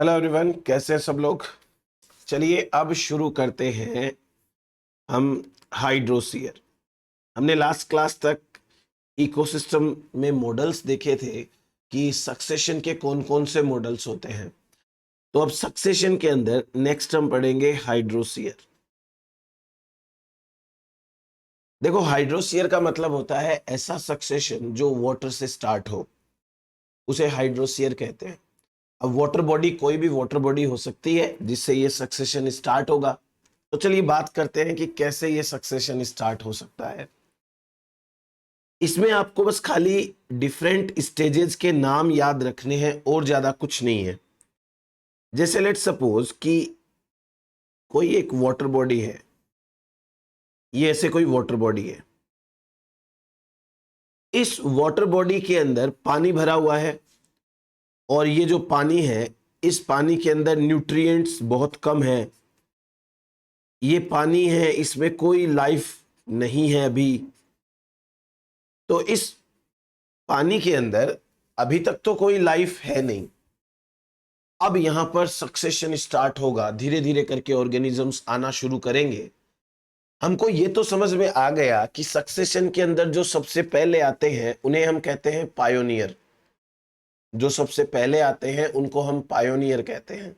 Hello everyone, कैसे हैं सब लोग। चलिए अब शुरू करते हैं हम हाइड्रोस्फीयर। हमने लास्ट क्लास तक इकोसिस्टम में मॉडल्स देखे थे कि सक्सेशन के कौन कौन से मॉडल्स होते हैं। तो अब सक्सेशन के अंदर नेक्स्ट हम पढ़ेंगे हाइड्रोस्फीयर। देखो, हाइड्रोस्फीयर का मतलब होता है ऐसा सक्सेशन जो वाटर से स्टार्ट हो, उसे हाइड्रोस्फीयर कहते हैं। अब वाटर बॉडी कोई भी वाटर बॉडी हो सकती है जिससे ये सक्सेशन स्टार्ट होगा। तो चलिए बात करते हैं कि कैसे ये सक्सेशन स्टार्ट हो सकता है। इसमें आपको बस खाली डिफरेंट स्टेजेस के नाम याद रखने हैं और ज्यादा कुछ नहीं है। जैसे लेट सपोज कि कोई एक वाटर बॉडी है, ये ऐसे कोई वाटर बॉडी है। इस वाटर बॉडी के अंदर पानी भरा हुआ है और ये जो पानी है, इस पानी के अंदर न्यूट्रिएंट्स बहुत कम है। ये पानी है, इसमें कोई लाइफ नहीं है अभी। तो इस पानी के अंदर अभी तक तो कोई लाइफ है नहीं। अब यहां पर सक्सेशन स्टार्ट होगा, धीरे धीरे करके ऑर्गेनिजम्स आना शुरू करेंगे। हमको ये तो समझ में आ गया कि सक्सेशन के अंदर जो सबसे पहले आते हैं उन्हें हम कहते हैं पायोनियर। जो सबसे पहले आते हैं उनको हम पायोनियर कहते हैं।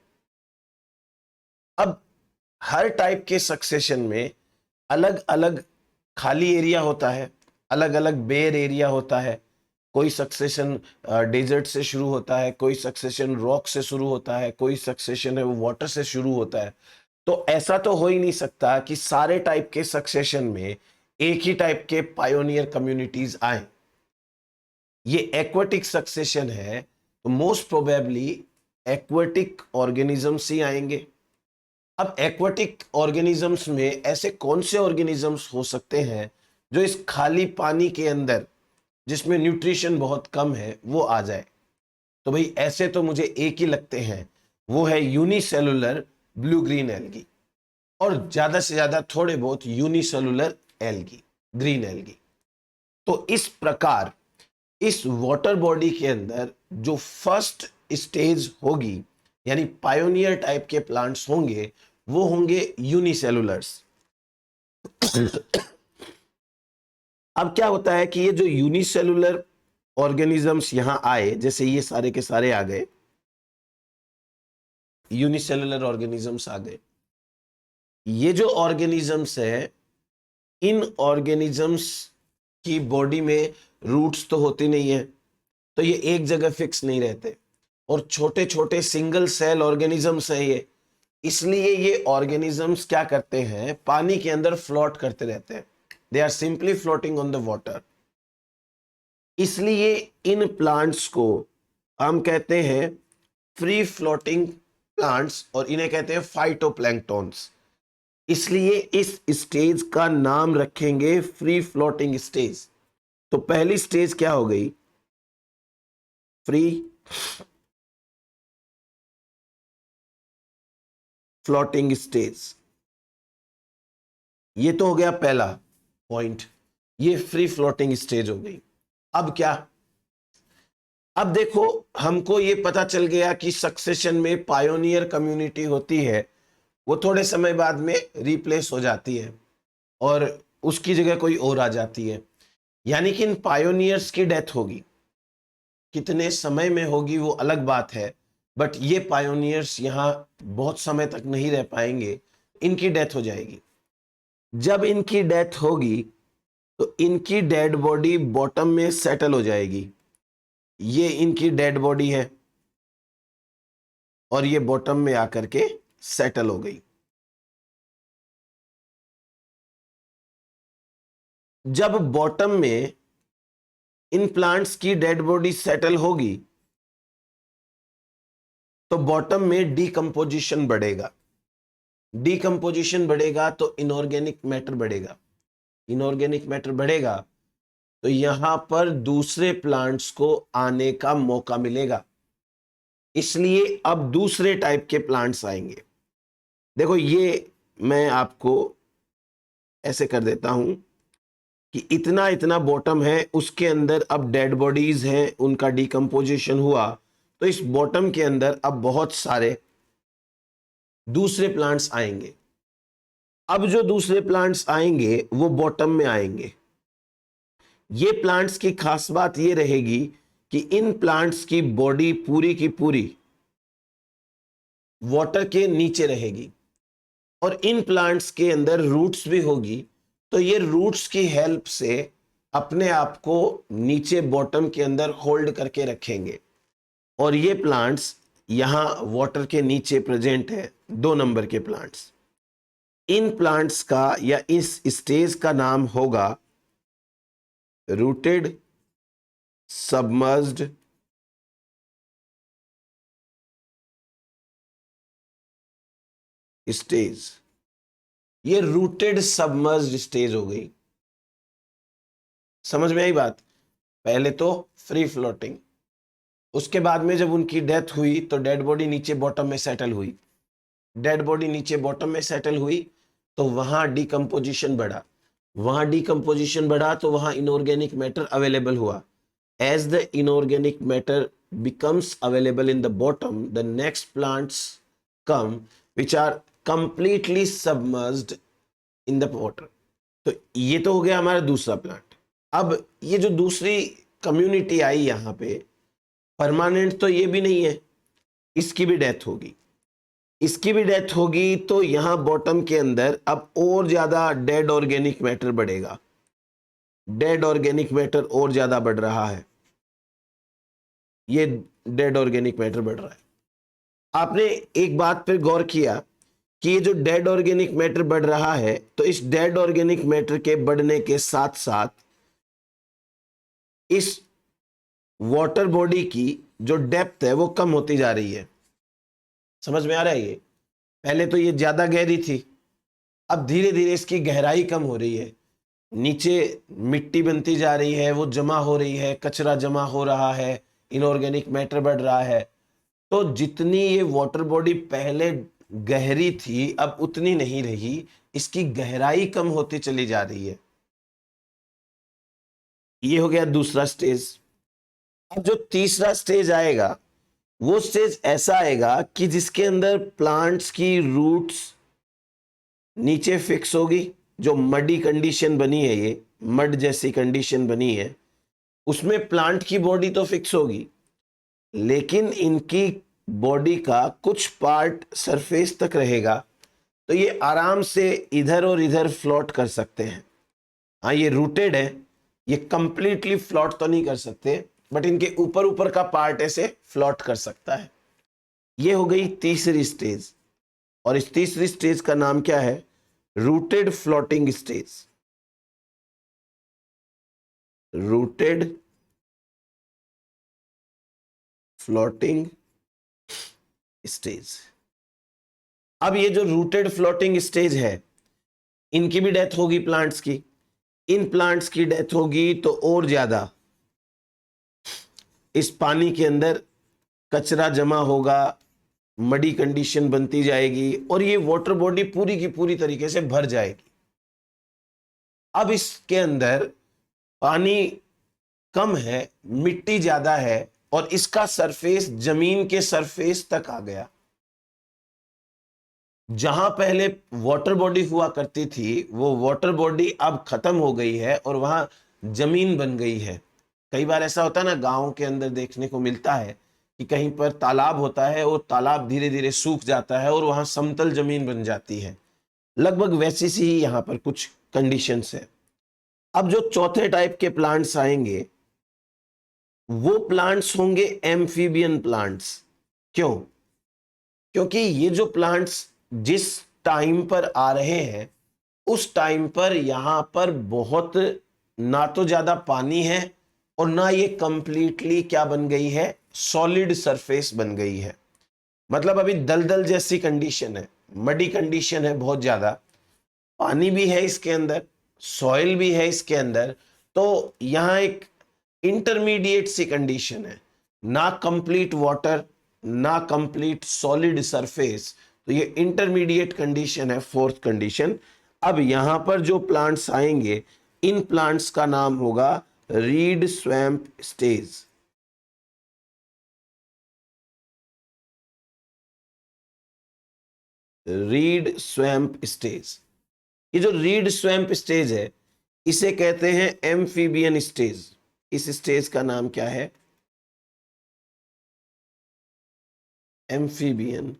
अब हर टाइप के सक्सेशन में अलग अलग खाली एरिया होता है, अलग अलग बेयर एरिया होता है। कोई सक्सेशन डेजर्ट से शुरू होता है, कोई सक्सेशन रॉक से शुरू होता है, कोई सक्सेशन है वो वाटर से शुरू होता है। तो ऐसा तो हो ही नहीं सकता कि सारे टाइप के सक्सेशन में एक ही टाइप के पायोनियर कम्युनिटीज आए। ये एक्वाटिक सक्सेशन है तो मोस्ट प्रोबेबली एक्वाटिक ऑर्गेनिजम्स ही आएंगे। अब एक्वाटिक ऑर्गेनिजम्स में ऐसे कौन से ऑर्गेनिजम्स हो सकते हैं जो इस खाली पानी के अंदर, जिसमें न्यूट्रिशन बहुत कम है, वो आ जाए। तो भाई ऐसे तो मुझे एक ही लगते हैं, वो है यूनिसेलुलर ब्लू ग्रीन एल्गी, और ज्यादा से ज्यादा थोड़े बहुत यूनिसेलुलर एल्गी, ग्रीन एल्गी। तो इस प्रकार इस वाटर बॉडी के अंदर जो फर्स्ट स्टेज होगी, यानी पायोनियर टाइप के प्लांट्स होंगे, वो होंगे यूनिसेलुलर्स। अब क्या होता है कि ये जो यूनिसेलुलर ऑर्गेनिजम्स यहां आए, जैसे ये सारे के सारे आ गए, यूनिसेलुलर ऑर्गेनिजम्स आ गए। ये जो ऑर्गेनिजम्स है, इन ऑर्गेनिजम्स की बॉडी में रूट्स तो होती नहीं है, तो ये एक जगह फिक्स नहीं रहते, और छोटे छोटे सिंगल सेल ऑर्गेनिजम्स हैं ये। इसलिए ये ऑर्गेनिजम्स क्या करते हैं, पानी के अंदर फ्लोट करते रहते हैं। They are simply floating on the water. इसलिए इन प्लांट्स को हम कहते हैं फ्री फ्लोटिंग प्लांट्स, और इन्हें कहते हैं फाइटोप्लैंक्टॉन्स। इसलिए इस स्टेज का नाम रखेंगे फ्री फ्लोटिंग स्टेज। तो पहली स्टेज क्या हो गई, फ्री फ्लोटिंग स्टेज। ये तो हो गया पहला पॉइंट, ये फ्री फ्लोटिंग स्टेज हो गई। अब क्या, अब देखो, हमको ये पता चल गया कि सक्सेशन में पायोनियर कम्युनिटी होती है, वो थोड़े समय बाद में रिप्लेस हो जाती है और उसकी जगह कोई और आ जाती है। यानी कि इन पायोनियर्स की डेथ होगी। कितने समय में होगी वो अलग बात है, बट ये पायोनियर्स यहां बहुत समय तक नहीं रह पाएंगे, इनकी डेथ हो जाएगी। जब इनकी डेथ होगी तो इनकी डेड बॉडी बॉटम में सेटल हो जाएगी। ये इनकी डेड बॉडी है और ये बॉटम में आकर के सेटल हो गई। जब बॉटम में इन प्लांट्स की डेड बॉडी सेटल होगी तो बॉटम में डीकंपोजिशन बढ़ेगा। डीकंपोजिशन बढ़ेगा तो इनऑर्गेनिक मैटर बढ़ेगा। इनऑर्गेनिक मैटर बढ़ेगा तो यहां पर दूसरे प्लांट्स को आने का मौका मिलेगा। इसलिए अब दूसरे टाइप के प्लांट्स आएंगे। देखो, ये मैं आपको ऐसे कर देता हूं कि इतना इतना बॉटम है, उसके अंदर अब डेड बॉडीज हैं, उनका डिकम्पोजिशन हुआ तो इस बॉटम के अंदर अब बहुत सारे दूसरे प्लांट्स आएंगे। अब जो दूसरे प्लांट्स आएंगे वो बॉटम में आएंगे। ये प्लांट्स की खास बात ये रहेगी कि इन प्लांट्स की बॉडी पूरी की पूरी वाटर के नीचे रहेगी और इन प्लांट्स के अंदर रूट्स भी होगी। तो ये रूट्स की हेल्प से अपने आप को नीचे बॉटम के अंदर होल्ड करके रखेंगे। और ये प्लांट्स यहां वाटर के नीचे प्रेजेंट है, 2 नंबर के प्लांट्स। इन प्लांट्स का या इस स्टेज का नाम होगा रूटेड सबमर्ज्ड स्टेज। ये रूटेड सबमर्ज्ड स्टेज हो गई। समझ में आई बात? पहले तो फ्री फ्लोटिंग, उसके बाद में जब उनकी डेथ हुई तो डेड बॉडी नीचे बॉटम में सेटल हुई। डेड बॉडी नीचे बॉटम में सेटल हुई तो वहां डिकम्पोजिशन बढ़ा। वहां डिकम्पोजिशन बढ़ा तो वहां इनऑर्गेनिक मैटर अवेलेबल हुआ। As the inorganic matter becomes available in the bottom, the next plants come which are completely submerged in the water. तो ये तो हो गया हमारा दूसरा प्लांट। अब ये जो दूसरी कम्युनिटी आई यहाँ पे, परमानेंट तो ये भी नहीं है, इसकी भी डेथ होगी। इसकी भी डेथ होगी तो यहां बॉटम के अंदर अब और ज्यादा डेड ऑर्गेनिक मैटर बढ़ेगा। डेड ऑर्गेनिक मैटर और ज्यादा बढ़ रहा है। ये डेड ऑर्गेनिक मैटर बढ़ रहा है। आपने एक बात पर गौर किया कि ये जो डेड ऑर्गेनिक मैटर बढ़ रहा है, तो इस डेड ऑर्गेनिक मैटर के बढ़ने के साथ साथ इस वाटर बॉडी की जो डेप्थ है वो कम होती जा रही है। समझ में आ रहा है? ये पहले तो ये ज्यादा गहरी थी, अब धीरे धीरे इसकी गहराई कम हो रही है। नीचे मिट्टी बनती जा रही है, वो जमा हो रही है, कचरा जमा हो रहा है, इनऑर्गेनिक मैटर बढ़ रहा है। तो जितनी ये वाटर बॉडी पहले गहरी थी अब उतनी नहीं रही, इसकी गहराई कम होती चली जा रही है। ये हो गया दूसरा स्टेज। अब जो तीसरा स्टेज आएगा वो स्टेज ऐसा आएगा कि जिसके अंदर प्लांट्स की रूट्स नीचे फिक्स होगी। जो मडी कंडीशन बनी है, ये मड जैसी कंडीशन बनी है, उसमें प्लांट की बॉडी तो फिक्स होगी, लेकिन इनकी बॉडी का कुछ पार्ट सरफेस तक रहेगा। तो ये आराम से इधर और इधर फ्लोट कर सकते हैं। हाँ, ये रूटेड है, ये कंप्लीटली फ्लोट तो नहीं कर सकते, बट इनके ऊपर ऊपर का पार्ट ऐसे फ्लोट कर सकता है। ये हो गई तीसरी स्टेज। और इस तीसरी स्टेज का नाम क्या है? Rooted floating stage. Rooted floating stage. अब ये जो रूटेड फ्लोटिंग स्टेज है, इनकी भी डेथ होगी प्लांट्स की। इन प्लांट्स की डेथ होगी तो और ज्यादा इस पानी के अंदर कचरा जमा होगा, मडी कंडीशन बनती जाएगी और ये वाटर बॉडी पूरी की पूरी तरीके से भर जाएगी। अब इसके अंदर पानी कम है, मिट्टी ज्यादा है और इसका सरफेस जमीन के सरफेस तक आ गया। जहां पहले वाटर बॉडी हुआ करती थी वो वाटर बॉडी अब खत्म हो गई है और वहां जमीन बन गई है। कई बार ऐसा होता है ना, गांव के अंदर देखने को मिलता है कि कहीं पर तालाब होता है और तालाब धीरे धीरे सूख जाता है और वहां समतल जमीन बन जाती है। लगभग वैसी सी ही यहां पर कुछ कंडीशंस है। अब जो चौथे टाइप के प्लांट्स आएंगे वो प्लांट्स होंगे एम्फीबियन प्लांट्स। क्यों? क्योंकि ये जो प्लांट्स जिस टाइम पर आ रहे हैं उस टाइम पर यहां पर बहुत ना तो ज्यादा पानी है और ना ये कंप्लीटली क्या बन गई है, सॉलिड सरफेस बन गई है। मतलब अभी दलदल जैसी कंडीशन है, मडी कंडीशन है, बहुत ज्यादा पानी भी है इसके अंदर, सॉइल भी है इसके अंदर। तो यहां एक इंटरमीडिएट सी कंडीशन है, ना कंप्लीट वाटर ना कंप्लीट सॉलिड सरफेस। तो ये इंटरमीडिएट कंडीशन है, फोर्थ कंडीशन। अब यहां पर जो प्लांट्स आएंगे इन प्लांट्स का नाम होगा read swamp stage. Read swamp stage. ये जो रीड स्वैम्प स्टेज है इसे कहते हैं एम्फीबियन स्टेज। इस स्टेज का नाम क्या है? Amphibian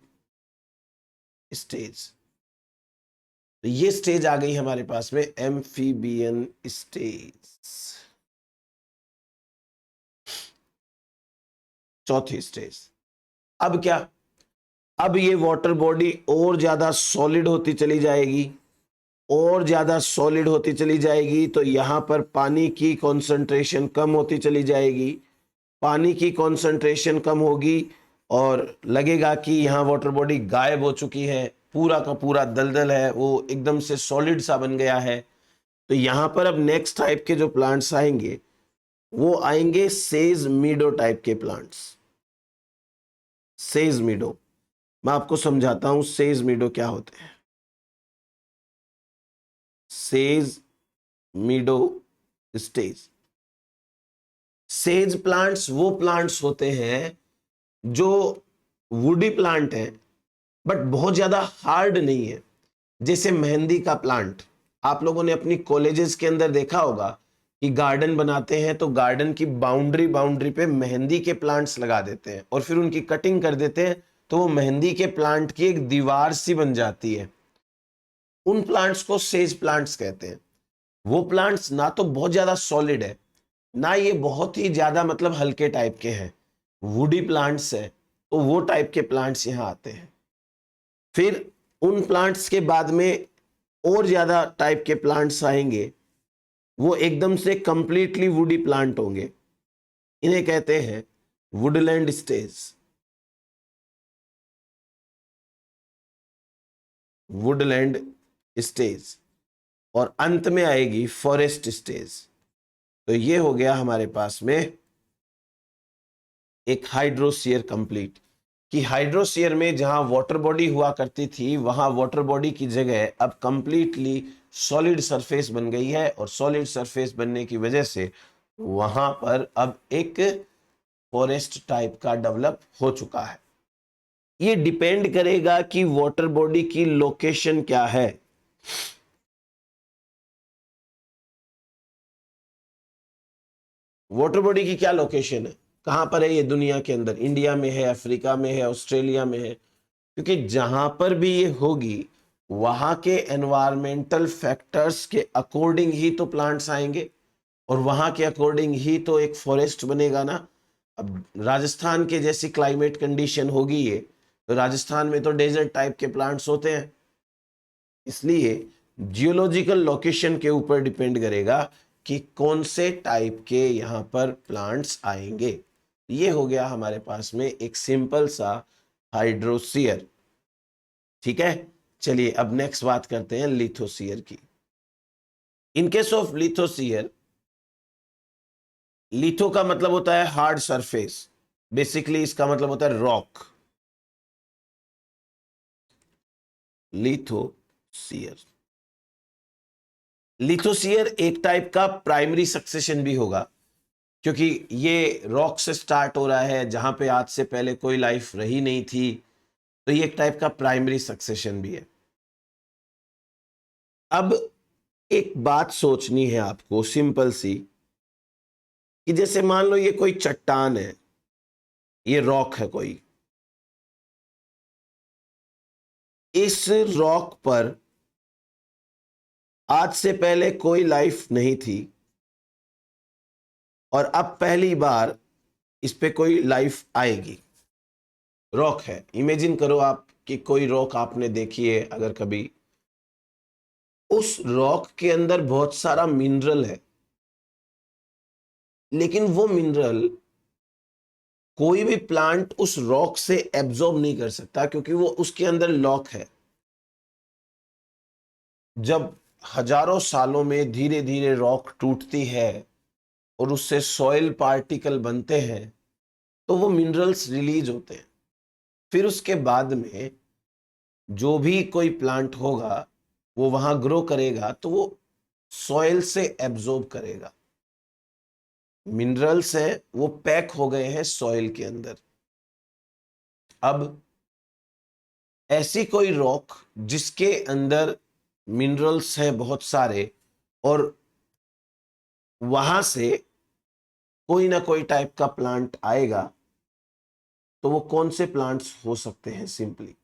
stage. तो ये स्टेज आ गई हमारे पास में, एम्फीबियन स्टेज, चौथी स्टेज। अब क्या? अब ये वाटर बॉडी और ज्यादा सॉलिड होती चली जाएगी, और ज्यादा सॉलिड होती चली जाएगी, तो यहां पर पानी की कॉन्सेंट्रेशन कम होती चली जाएगी। पानी की कॉन्सेंट्रेशन कम होगी और लगेगा कि यहाँ वाटर बॉडी गायब हो चुकी है, पूरा का पूरा दलदल है, वो एकदम से सॉलिड सा बन गया है। तो यहाँ पर अब नेक्स्ट टाइप के जो प्लांट्स आएंगे वो आएंगे सेज मीडो टाइप के प्लांट्स। सेज मीडो, मैं आपको समझाता हूं सेज मीडो क्या होते हैं। Says मीडो stage. सेज प्लांट्स वो प्लांट्स होते हैं जो वुडी प्लांट है बट बहुत ज्यादा हार्ड नहीं है। जैसे मेहंदी का प्लांट, आप लोगों ने अपनी कॉलेजेस के अंदर देखा होगा कि गार्डन बनाते हैं तो गार्डन की बाउंड्री बाउंड्री पे मेहंदी के प्लांट्स लगा देते हैं और फिर उनकी कटिंग कर देते हैं, तो वो मेहंदी के प्लांट की एक दीवार सी बन जाती है। उन प्लांट्स को सेज प्लांट्स कहते हैं। वो प्लांट्स ना तो बहुत ज्यादा सॉलिड है, ना ये बहुत ही ज्यादा मतलब हल्के टाइप के हैं, वुडी प्लांट्स है, तो वो टाइप के प्लांट्स यहां आते हैं। फिर उन प्लांट्स के बाद में और ज्यादा टाइप के प्लांट्स आएंगे, वो एकदम से कंप्लीटली वुडी प्लांट होंगे। इन्हें कहते हैं वुडलैंड स्टेज। Woodland stage. और अंत में आएगी फॉरेस्ट स्टेज। तो ये हो गया हमारे पास में एक हाइड्रोस्फीयर कंप्लीट। कि हाइड्रोस्फीयर में जहां वाटर बॉडी हुआ करती थी वहां वाटर बॉडी की जगह अब कंप्लीटली सॉलिड सरफेस बन गई है, और सॉलिड सरफेस बनने की वजह से वहां पर अब एक फॉरेस्ट टाइप का डेवलप हो चुका है। ये डिपेंड करेगा कि वाटर बॉडी की लोकेशन क्या है। वाटर बॉडी की क्या लोकेशन है, कहां पर है ये दुनिया के अंदर? इंडिया में है, अफ्रीका में है, ऑस्ट्रेलिया में है? क्योंकि जहां पर भी ये होगी वहां के एनवायरमेंटल फैक्टर्स के अकॉर्डिंग ही तो प्लांट्स आएंगे, और वहां के अकॉर्डिंग ही तो एक फॉरेस्ट बनेगा ना। अब राजस्थान के जैसी क्लाइमेट कंडीशन होगी ये, तो राजस्थान में तो डेजर्ट टाइप के प्लांट्स होते हैं। इसलिए जियोलॉजिकल लोकेशन के ऊपर डिपेंड करेगा कि कौन से टाइप के यहां पर प्लांट्स आएंगे। ये हो गया हमारे पास में एक सिंपल सा हाइड्रोस्फीयर। ठीक है, चलिए अब नेक्स्ट बात करते हैं लिथोस्फीयर की। In case of lithosphere, litho का मतलब होता है हार्ड सरफेस, बेसिकली इसका मतलब होता है रॉक। लिथोस्फीयर, लिथोस्फीयर एक टाइप का प्राइमरी सक्सेशन भी होगा, क्योंकि ये रॉक से स्टार्ट हो रहा है जहां पे आज से पहले कोई लाइफ रही नहीं थी, तो ये एक टाइप का प्राइमरी सक्सेशन भी है। अब एक बात सोचनी है आपको सिंपल सी, कि जैसे मान लो ये कोई चट्टान है, ये रॉक है कोई, इस रॉक पर आज से पहले कोई लाइफ नहीं थी, और अब पहली बार इस पे कोई लाइफ आएगी। रॉक है, इमेजिन करो आप कि कोई रॉक आपने देखी है अगर कभी, उस रॉक के अंदर बहुत सारा मिनरल है, लेकिन वो मिनरल कोई भी प्लांट उस रॉक से एब्जॉर्ब नहीं कर सकता, क्योंकि वो उसके अंदर लॉक है। जब हजारों सालों में धीरे धीरे रॉक टूटती है और उससे सॉइल पार्टिकल बनते हैं, तो वो मिनरल्स रिलीज होते हैं। फिर उसके बाद में जो भी कोई प्लांट होगा वो वहां ग्रो करेगा, तो वो सॉइल से एब्जॉर्ब करेगा। मिनरल्स हैं वो पैक हो गए हैं सॉइल के अंदर। अब ऐसी कोई रॉक जिसके अंदर मिनरल्स हैं बहुत सारे, और वहां से कोई ना कोई टाइप का प्लांट आएगा, तो वो कौन से प्लांट्स हो सकते हैं? सिंपली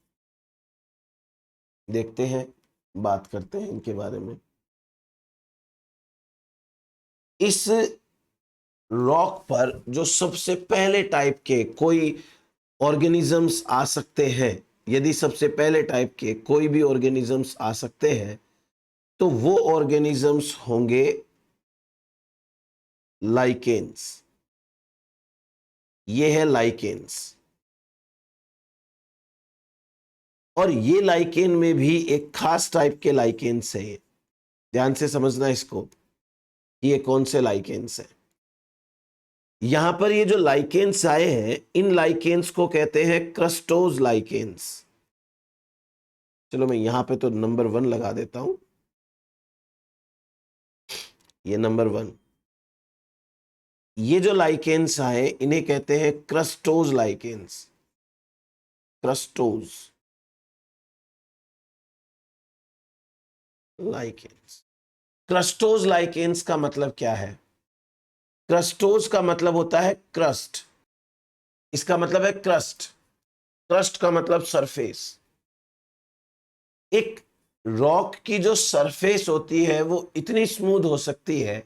देखते हैं, बात करते हैं इनके बारे में। इस रॉक पर जो सबसे पहले टाइप के कोई ऑर्गेनिजम्स आ सकते हैं, यदि सबसे पहले टाइप के कोई भी ऑर्गेनिजम्स आ सकते हैं, तो वो ऑर्गेनिजम्स होंगे लाइकेन्स। ये है लाइकेन्स। और ये लाइकेन में भी एक खास टाइप के लाइकेन्स है। ध्यान से समझना इसको कि ये कौन से लाइकेन्स हैं। यहां पर ये जो लाइकेन्स आए हैं, इन लाइकेन्स को कहते हैं क्रस्टोज लाइकेन्स। चलो मैं यहां पे तो नंबर 1 लगा देता हूं। ये नंबर 1, ये जो लाइकेन्स आए इन्हें कहते हैं crustose lichens. Crustose lichens. Crustose lichens का मतलब क्या है? क्रस्टोज का मतलब होता है क्रस्ट। इसका मतलब है क्रस्ट। क्रस्ट का मतलब सरफेस। एक रॉक की जो सरफेस होती है वो इतनी स्मूथ हो सकती है,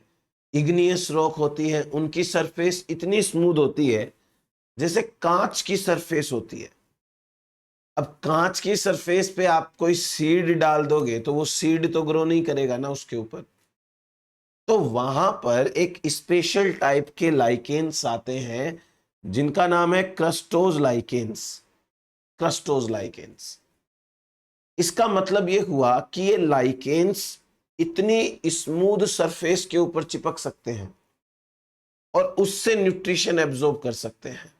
इग्नियस रॉक होती है, उनकी सरफेस इतनी स्मूथ होती है जैसे कांच की सरफेस होती है। अब कांच की सरफेस पे आप कोई सीड डाल दोगे तो वो सीड तो ग्रो नहीं करेगा ना उसके ऊपर। तो वहां पर एक स्पेशल टाइप के लाइकेन्स आते हैं जिनका नाम है क्रस्टोज लाइकेन्स। Crustose lichens. इसका मतलब यह हुआ कि ये लाइकेन्स इतनी स्मूथ सरफेस के ऊपर चिपक सकते हैं और उससे न्यूट्रिशन एब्जॉर्ब कर सकते हैं,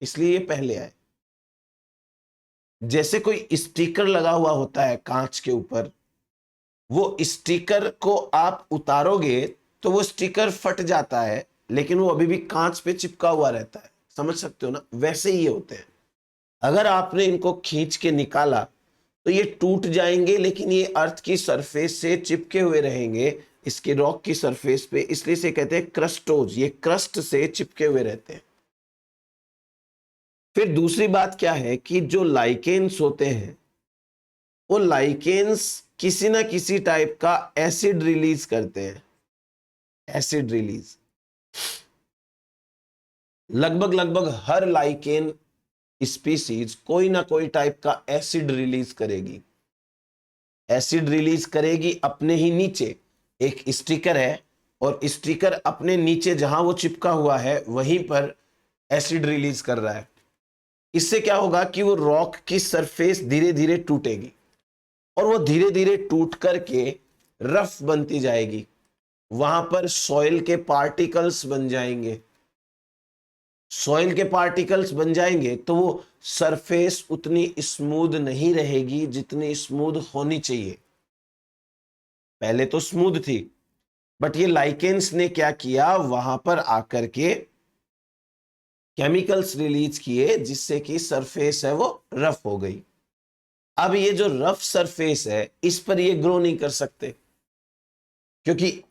इसलिए ये पहले आए। जैसे कोई स्टिकर लगा हुआ होता है कांच के ऊपर, वो स्टिकर को आप उतारोगे तो वो स्टिकर फट जाता है, लेकिन वो अभी भी कांच पे चिपका हुआ रहता है। समझ सकते हो ना? वैसे ही ये होते हैं। अगर आपने इनको खींच के निकाला तो ये टूट जाएंगे, लेकिन ये अर्थ की सरफेस से चिपके हुए रहेंगे, इसके रॉक की सरफेस पे, इसलिए से कहते हैं क्रस्टोज। ये क्रस्ट से चिपके हुए रहते हैं। फिर दूसरी बात क्या है कि जो लाइकेन्स होते हैं, वो लाइकेन्स किसी ना किसी टाइप का एसिड रिलीज करते हैं। एसिड रिलीज लगभग लगभग हर लाइकेन स्पीसीज कोई ना कोई टाइप का एसिड रिलीज करेगी। एसिड रिलीज करेगी अपने ही नीचे। एक स्टिकर है और स्टिकर अपने नीचे जहां वो चिपका हुआ है वहीं पर एसिड रिलीज कर रहा है। इससे क्या होगा कि वो रॉक की सरफेस धीरे धीरे टूटेगी और वो धीरे धीरे टूट करके रफ बनती जाएगी। वहां पर सॉइल के पार्टिकल्स बन जाएंगे। सॉइल के पार्टिकल्स बन जाएंगे तो वो सरफेस उतनी स्मूथ नहीं रहेगी जितनी स्मूथ होनी चाहिए। पहले तो स्मूथ थी, बट ये लाइकेन्स ने क्या किया, वहां पर आकर के केमिकल्स रिलीज किए जिससे कि सरफेस है वो रफ हो गई। अब ये जो रफ सरफेस है इस पर ये ग्रो नहीं कर सकते, क्योंकि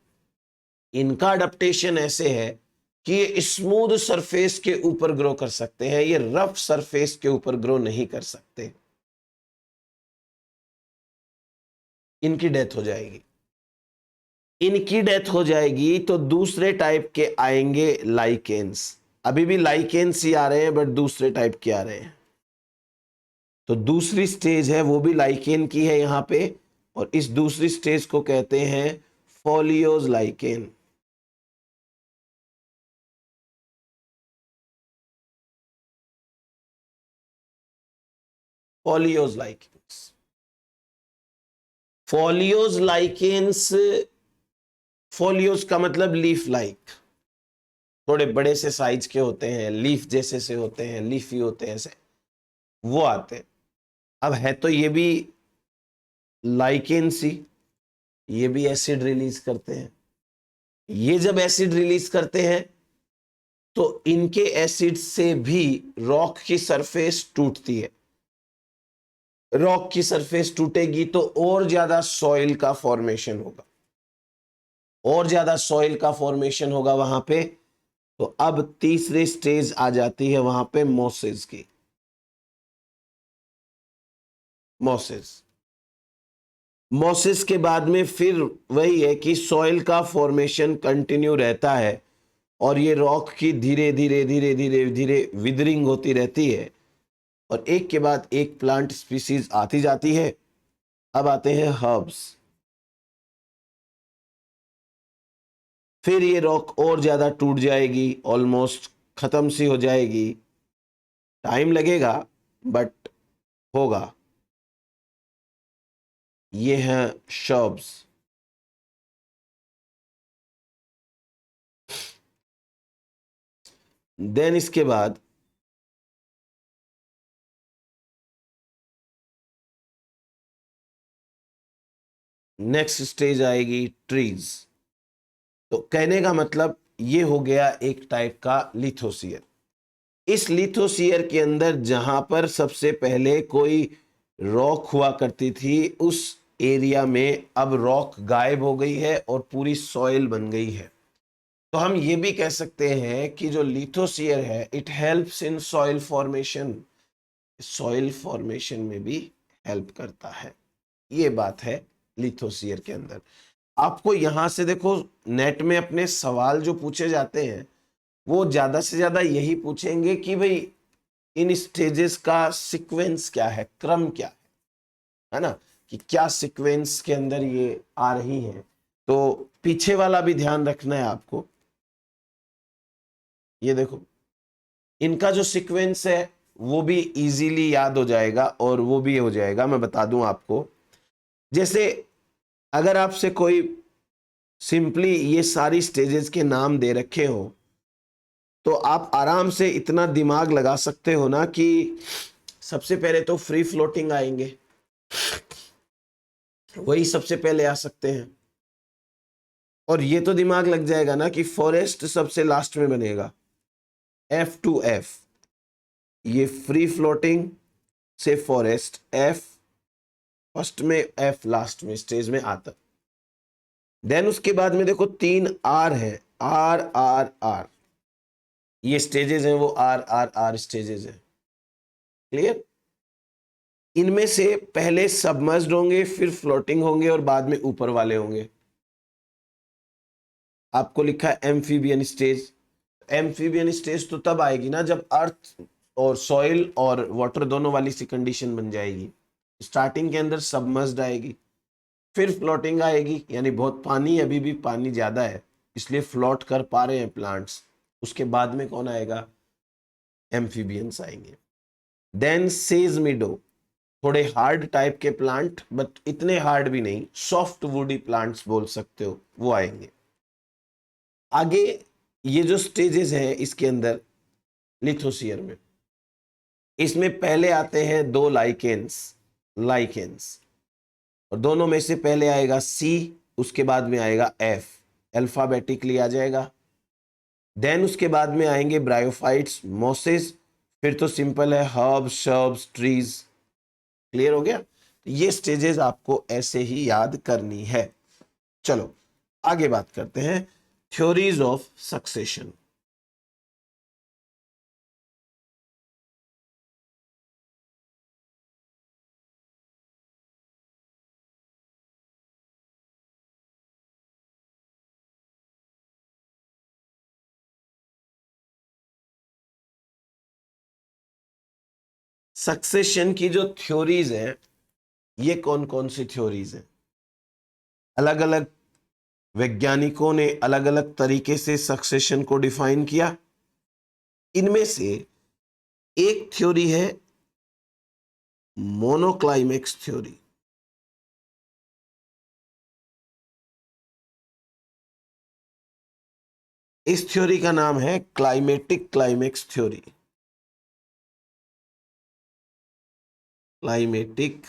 इनका अडेप्टेशन ऐसे है कि ये स्मूथ सरफेस के ऊपर ग्रो कर सकते हैं, ये रफ सरफेस के ऊपर ग्रो नहीं कर सकते। इनकी डेथ हो जाएगी। इनकी डेथ हो जाएगी तो दूसरे टाइप के आएंगे लाइकेन्स। अभी भी लाइकेन्स ही आ रहे हैं, बट दूसरे टाइप के आ रहे हैं। तो दूसरी स्टेज है वो भी लाइकेन की है यहां पे, और इस दूसरी स्टेज को कहते हैं folios lichen. Folios lichens. Folios lichens, folios का मतलब लीफ लाइक, थोड़े बड़े से साइज के होते हैं, लीफ जैसे से होते हैं, लीफी होते हैं ऐसे, वो आते हैं। अब है तो ये भी लाइकेन्स ही, ये भी एसिड रिलीज करते हैं। ये जब एसिड रिलीज करते हैं तो इनके एसिड से भी रॉक की सरफेस टूटती है। रॉक की सरफेस टूटेगी तो और ज्यादा सॉइल का फॉर्मेशन होगा, और ज्यादा सॉइल का फॉर्मेशन होगा वहां पे। तो अब तीसरी स्टेज आ जाती है वहां पे मोसेस की। मोसेस, मोसेस के बाद में फिर वही है कि सॉइल का फॉर्मेशन कंटिन्यू रहता है और ये रॉक की धीरे धीरे धीरे धीरे धीरे विदरिंग होती रहती है और एक के बाद एक प्लांट स्पीसीज आती जाती है। अब आते हैं हर्ब्स। फिर ये रॉक और ज्यादा टूट जाएगी, ऑलमोस्ट खत्म सी हो जाएगी, टाइम लगेगा बट होगा। ये हैं शर्ब्स। देन इसके बाद नेक्स्ट स्टेज आएगी ट्रीज। तो कहने का मतलब ये हो गया एक टाइप का लिथोसियर। इस लिथोसियर के अंदर जहां पर सबसे पहले कोई रॉक हुआ करती थी उस एरिया में अब रॉक गायब हो गई है और पूरी सॉइल बन गई है। तो हम ये भी कह सकते हैं कि जो लिथोसियर है it helps in soil formation, soil formation में भी हेल्प करता है। ये बात है लिथोसियर के अंदर। आपको यहां से देखो नेट में अपने सवाल जो पूछे जाते हैं वो ज्यादा से ज्यादा यही पूछेंगे कि भाई इन स्टेजेस का सीक्वेंस क्या है, क्रम क्या है ना, कि क्या सीक्वेंस के अंदर ये आ रही हैं। तो पीछे वाला भी ध्यान रखना है आपको। ये देखो इनका जो सीक्वेंस है वो भी इजीली याद हो जाएगा और वो भी हो जाएगा। मैं बता दूं आपको, जैसे अगर आपसे कोई सिंपली ये सारी स्टेजेस के नाम दे रखे हो तो आप आराम से इतना दिमाग लगा सकते हो ना कि सबसे पहले तो फ्री फ्लोटिंग आएंगे, वही सबसे पहले आ सकते हैं। और ये तो दिमाग लग जाएगा ना कि फॉरेस्ट सबसे लास्ट में बनेगा, F to F। ये फ्री फ्लोटिंग से फॉरेस्ट F फर्स्ट में, F लास्ट में स्टेज में आता। देन उसके बाद में देखो 3 R है, R। ये स्टेजेस हैं, वो R स्टेजेस हैं। क्लियर? इनमें से पहले सबमर्ज्ड होंगे, फिर फ्लोटिंग होंगे और बाद में ऊपर वाले होंगे। आपको लिखा है एम्फीबियन स्टेज। एम्फीबियन स्टेज तो तब आएगी ना जब अर्थ और सॉइल और वाटर दोनों वाली सी कंडीशन बन जाएगी। स्टार्टिंग के अंदर सबमर्ज्ड आएगी, फिर फ्लोटिंग आएगी, यानी बहुत पानी, अभी भी पानी ज्यादा है इसलिए फ्लोट कर पा रहे हैं प्लांट्स। उसके बाद में कौन आएगा? एम्फीबियंस आएंगे। देन सेजमिडो, थोड़े हार्ड टाइप के प्लांट बट इतने हार्ड भी नहीं, सॉफ्ट वुडी प्लांट्स बोल सकते हो, वो आएंगे। आगे ये जो स्टेजेस हैं इसके अंदर लिथोसियर में, इसमें पहले आते हैं 2 लाइकेंस। लाइकेंस, और दोनों में से पहले आएगा सी, उसके बाद में आएगा एफ, अल्फाबेटिकली आ जाएगा। देन उसके बाद में आएंगे ब्रायोफाइट्स, मोसेस, फिर तो सिंपल है हर्ब्स, शर्ब्स, ट्रीज। क्लियर हो गया? ये स्टेजेस आपको ऐसे ही याद करनी है। चलो आगे बात करते हैं थ्योरीज ऑफ सक्सेशन। सक्सेशन की जो थ्योरीज हैं, ये कौन कौन सी थ्योरीज हैं? अलग अलग वैज्ञानिकों ने अलग अलग तरीके से सक्सेशन को डिफाइन किया। इनमें से एक थ्योरी है मोनोक्लाइमेक्स थ्योरी। इस थ्योरी का नाम है climatic climax theory. Climatic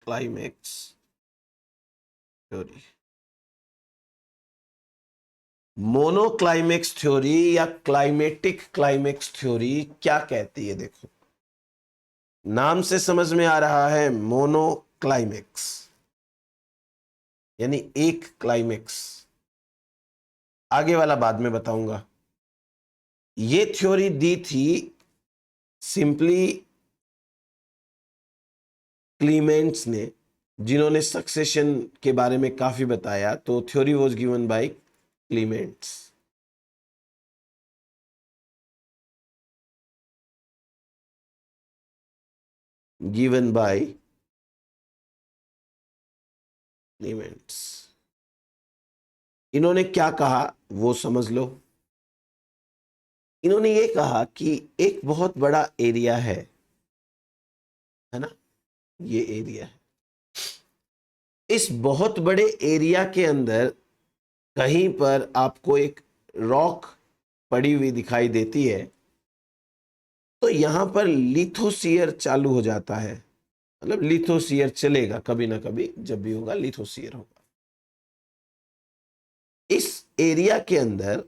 climax theory. Monoclimax theory या क्लाइमेटिक क्लाइमेक्स थ्योरी क्या कहती है? देखो, नाम से समझ में आ रहा है, मोनोक्लाइमेक्स यानी एक क्लाइमेक्स। आगे वाला बाद में बताऊंगा। ये थ्योरी दी थी सिंपली क्लीमेंट्स ने, जिन्होंने सक्सेशन के बारे में काफी बताया। तो theory was given by Clements. Given by Clements. इन्होंने क्या कहा वो समझ लो। इन्होंने ये कहा कि एक बहुत बड़ा एरिया है ना, ये एरिया है। इस बहुत बड़े एरिया के अंदर कहीं पर आपको एक रॉक पड़ी हुई दिखाई देती है, तो यहां पर लिथोसियर चालू हो जाता है। मतलब लिथोसियर चलेगा, कभी ना कभी जब भी होगा लिथोसियर होगा। इस एरिया के अंदर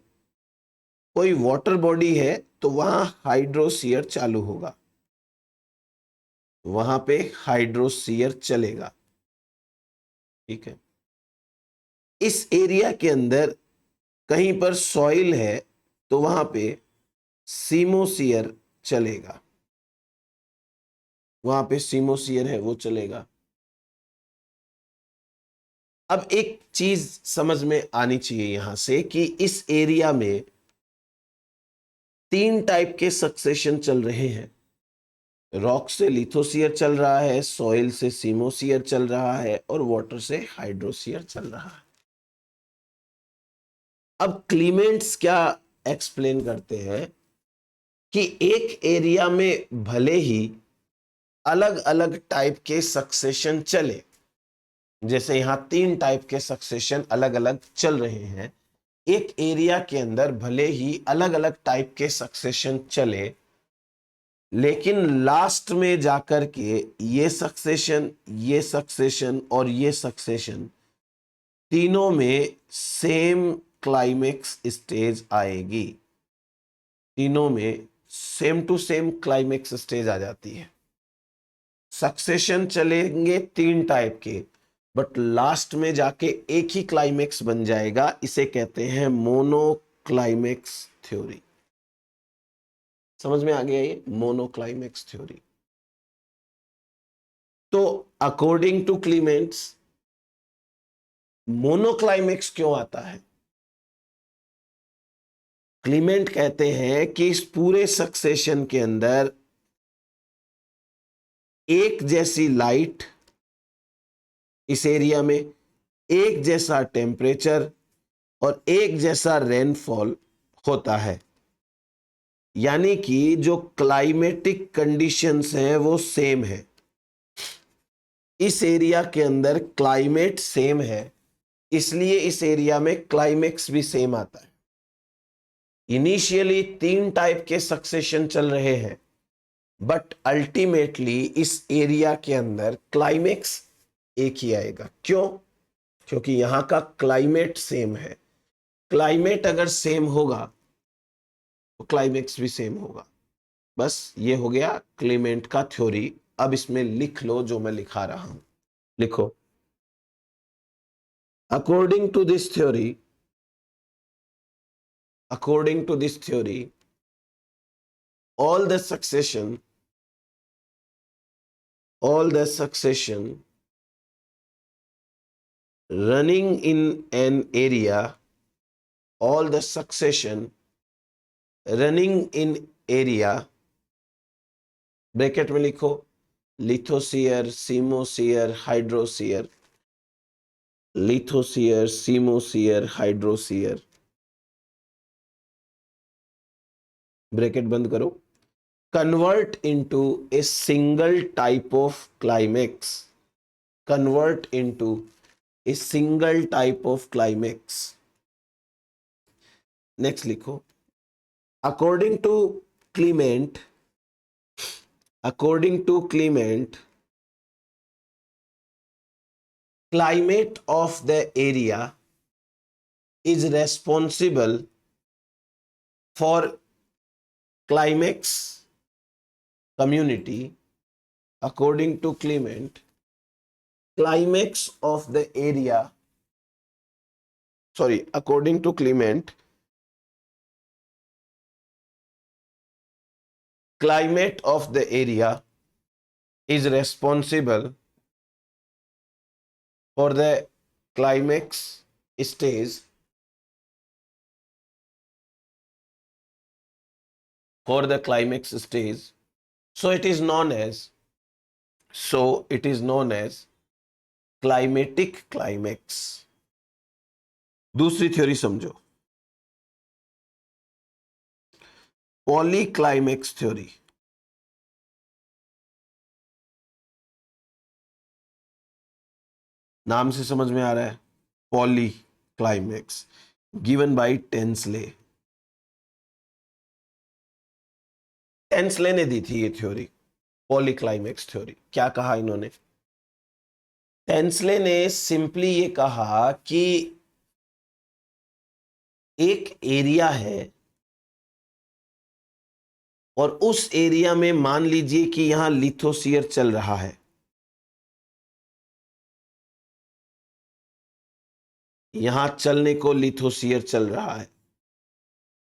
कोई वाटर बॉडी है तो वहां हाइड्रोसियर चालू होगा, वहां पे हाइड्रोसियर चलेगा। ठीक है। इस एरिया के अंदर कहीं पर सॉइल है तो वहां पे सीमोसियर चलेगा, वहां पे सीमोसियर है वो चलेगा। अब एक चीज समझ में आनी चाहिए यहां से कि इस एरिया में तीन टाइप के सक्सेशन चल रहे हैं। रॉक से लिथोसियर चल रहा है, सॉइल से सीमोसियर चल रहा है और वाटर से हाइड्रोसियर चल रहा है। अब क्लीमेंट्स क्या एक्सप्लेन करते हैं कि एक एरिया में भले ही अलग अलग टाइप के सक्सेशन चले, जैसे यहां तीन टाइप के सक्सेशन अलग अलग चल रहे हैं, एक एरिया के अंदर भले ही अलग अलग टाइप के सक्सेशन चले, लेकिन लास्ट में जाकर के ये सक्सेशन और ये सक्सेशन तीनों में सेम क्लाइमेक्स स्टेज आएगी। तीनों में same to same climax stage आ जाती है। सक्सेशन चलेंगे तीन टाइप के, बट लास्ट में जाके एक ही क्लाइमेक्स बन जाएगा। इसे कहते हैं मोनोक्लाइमेक्स थ्योरी। समझ में आ गया ये मोनोक्लाइमेक्स थ्योरी? तो अकॉर्डिंग टू क्लीमेंट्स मोनोक्लाइमेक्स क्यों आता है? क्लीमेंट कहते हैं कि इस पूरे सक्सेशन के अंदर एक जैसी लाइट, इस एरिया में एक जैसा टेम्परेचर और एक जैसा रेनफॉल होता है। यानी कि जो क्लाइमेटिक कंडीशंस हैं वो सेम है। इस एरिया के अंदर क्लाइमेट सेम है, इसलिए इस एरिया में क्लाइमेक्स भी सेम आता है। इनिशियली तीन टाइप के सक्सेशन चल रहे हैं, बट अल्टीमेटली इस एरिया के अंदर क्लाइमेक्स एक ही आएगा। क्यों? क्योंकि यहां का क्लाइमेट सेम है। क्लाइमेट अगर सेम होगा तो क्लाइमेक्स भी सेम होगा। बस ये हो गया क्लीमेंट का थ्योरी। अब इसमें लिख लो जो मैं लिखा रहा हूं। लिखो, according to this theory, according to this theory, all the succession running in an area, all the succession running in area, bracket में लिखो लिथोसियर, सीमोसियर, हाइड्रोसियर, लिथोसियर, सीमोसियर, हाइड्रोसियर, ब्रैकेट बंद करो, convert into a single type of climax, convert into a single type of climax. Next लिखो, according to Clement, according to Clement, climate of the area is responsible for climax community. According to Clement, climax of the area, according to Clement, climate of the area is responsible for the climax stage, for the climax stage. So it is known as, climatic climax. दूसरी theory समझो, पॉलीक्लाइमेक्स theory. नाम से समझ में आ रहा है, पॉलीक्लाइमेक्स, given by Tansley. Tansley ने दी थी ये थ्योरी, पॉलीक्लाइमेक्स थ्योरी. क्या कहा इन्होंने? टेंसले ने सिंपली ये कहा कि एक एरिया है और उस एरिया में मान लीजिए कि यहां लिथोस्फीयर चल रहा है. यहां चलने को लिथोस्फीयर चल रहा है,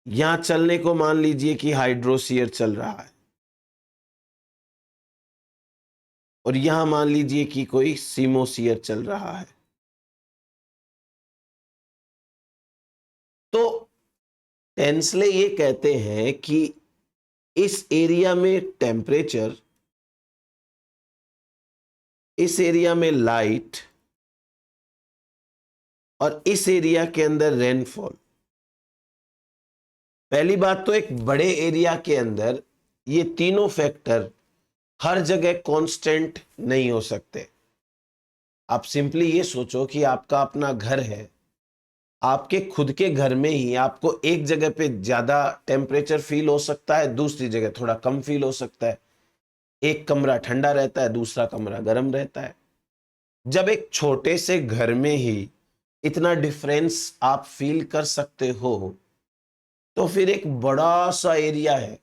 यहां चलने को मान लीजिए कि हाइड्रोस्फीयर चल रहा है, और यहां मान लीजिए कि कोई सीमोस्फीयर चल रहा है. तो टेंसले ये कहते हैं कि इस एरिया में टेम्परेचर, इस एरिया में लाइट, और इस एरिया के अंदर रेनफॉल. पहली बात तो एक बड़े एरिया के अंदर ये तीनों फैक्टर हर जगह कांस्टेंट नहीं हो सकते. आप सिंपली ये सोचो कि आपका अपना घर है, आपके खुद के घर में ही आपको एक जगह पे ज्यादा टेम्परेचर फील हो सकता है, दूसरी जगह थोड़ा कम फील हो सकता है. एक कमरा ठंडा रहता है, दूसरा कमरा गर्म रहता है. जब एक छोटे से घर में ही इतना डिफरेंस आप फील कर सकते हो, तो फिर एक बड़ा सा एरिया है,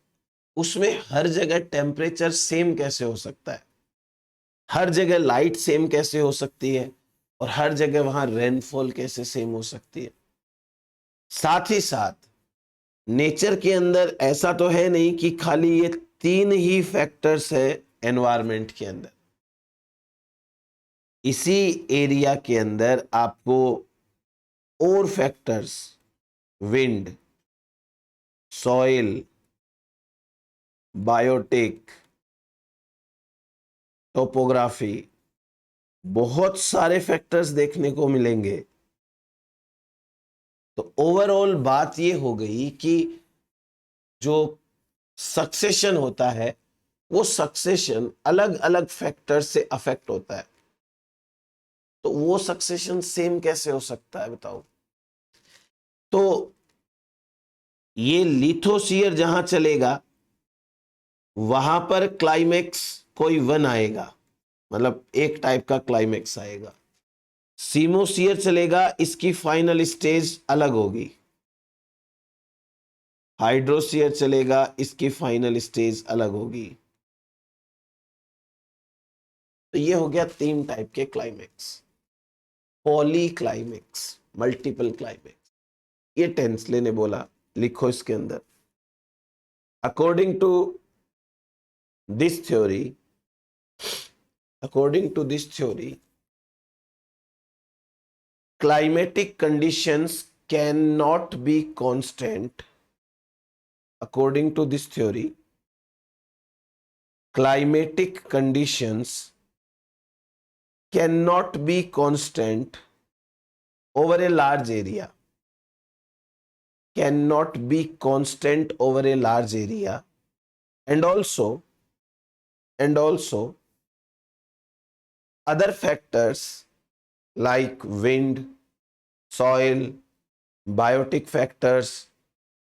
उसमें हर जगह टेम्परेचर सेम कैसे हो सकता है? हर जगह लाइट सेम कैसे हो सकती है? और हर जगह वहां रेनफॉल कैसे सेम हो सकती है? साथ ही साथ नेचर के अंदर ऐसा तो है नहीं कि खाली ये तीन ही फैक्टर्स है एनवायरनमेंट के अंदर. इसी एरिया के अंदर आपको और factors, wind, soil, biotic, topography, बहुत सारे फैक्टर्स देखने को मिलेंगे. तो ओवरऑल बात ये हो गई कि जो सक्सेशन होता है, वो सक्सेशन अलग अलग फैक्टर्स से अफेक्ट होता है. तो वो सक्सेशन सेम कैसे हो सकता है बताओ? तो ये लिथोस्फीयर जहां चलेगा वहां पर क्लाइमेक्स कोई वन आएगा, मतलब एक टाइप का क्लाइमेक्स आएगा. सीमोस्फीयर चलेगा, इसकी फाइनल स्टेज अलग होगी. हाइड्रोस्फीयर चलेगा, इसकी फाइनल स्टेज अलग होगी. तो ये हो गया तीन टाइप के climax. Poly climax, multiple climax. ये टेंसले ने बोला, लिखो इसके अंदर. According to this theory, climatic conditions cannot be constant. According to this theory, climatic conditions cannot be constant over a large area. Cannot be constant over a large area. And also other factors like wind, soil, biotic factors,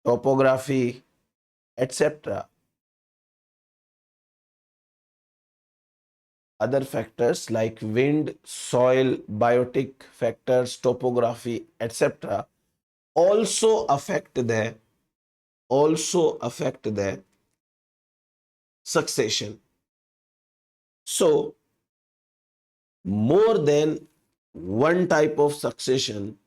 topography, etc. Other factors like wind, soil, biotic factors, topography, etc. also affect the succession. So more than one type of succession